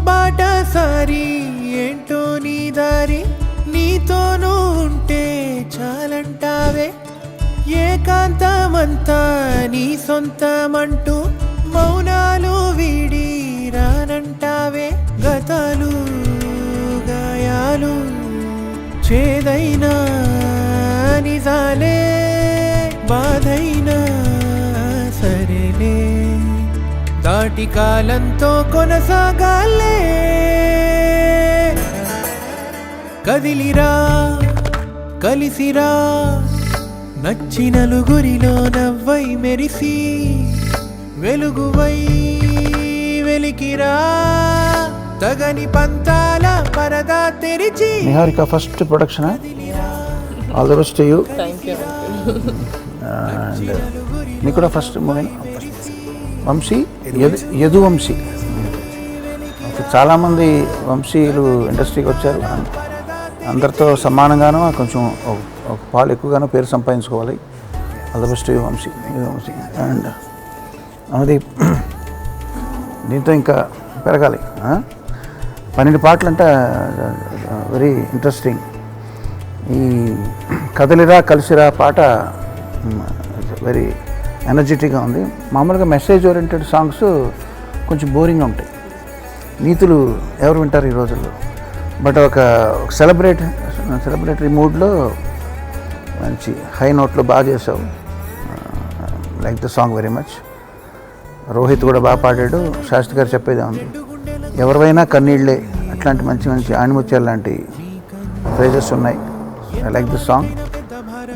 బాట సారి ఏంటో నీ దారి నీతోనూ ఉంటే చాలంటావే ఏకాంతమంతా నీ సొంతమంటూ మౌనాలు వీడి రానంటావే గతాలు గాయాలు చేదైనా నిజాలే బాధైనా సరేలే దాటి కాలంతో కొనసాగాలే కదిలిరా కలిసిరా నచ్చి నలుగురిలో నవ్వై మెరిసి వెలుగువై వెలికిరా తగని పంతాల పరదా తెరిచి Niharika first production all the best to you and మీకు కూడా ఫస్ట్ మూవీ వంశీ యదువంశీ చాలామంది వంశీలు ఇండస్ట్రీకి వచ్చారు అందరితో సమానంగానూ కొంచెం ఒక పాలు ఎక్కువగానో పేరు సంపాదించుకోవాలి all the best Vamsi and అది దీంతో ఇంకా పెరగాలి 12 పాటలు అంటే వెరీ ఇంట్రెస్టింగ్. ఈ కదలిరా కలిసిరా పాట వెరీ ఎనర్జెటిక్గా ఉంది. మామూలుగా మెసేజ్ ఓరియంటెడ్ సాంగ్స్ కొంచెం బోరింగ్గా ఉంటాయి, నీతులు ఎవరు వింటారు ఈ రోజుల్లో. బట్ ఒక సెలబ్రేటరీ మూడ్లో మంచి హై నోట్లో బాగా చేసావు. Like the song very much. Rohit కూడా బాగా పాడాడు. శాస్త్రి గారు చెప్పేదే ఉంది, ఎవరివైనా కన్నీళ్ళే, అట్లాంటి మంచి మంచి ఆణిముత్యాలు లాంటి ఫ్రేజెస్ ఉన్నాయి. I like this song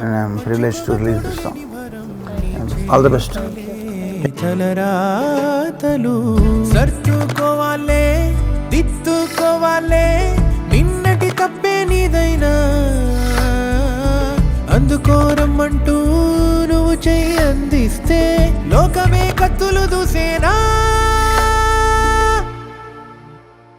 and I'm privileged to release this song. All the best. చలరాతలు సర్దుకోవాలే దిద్దుకోవాలే నిన్నటి తప్పే నీదైనా అందుకోరమ్మంటూ నువ్వు చెయ్యి అందిస్తే లోకమే కత్తులు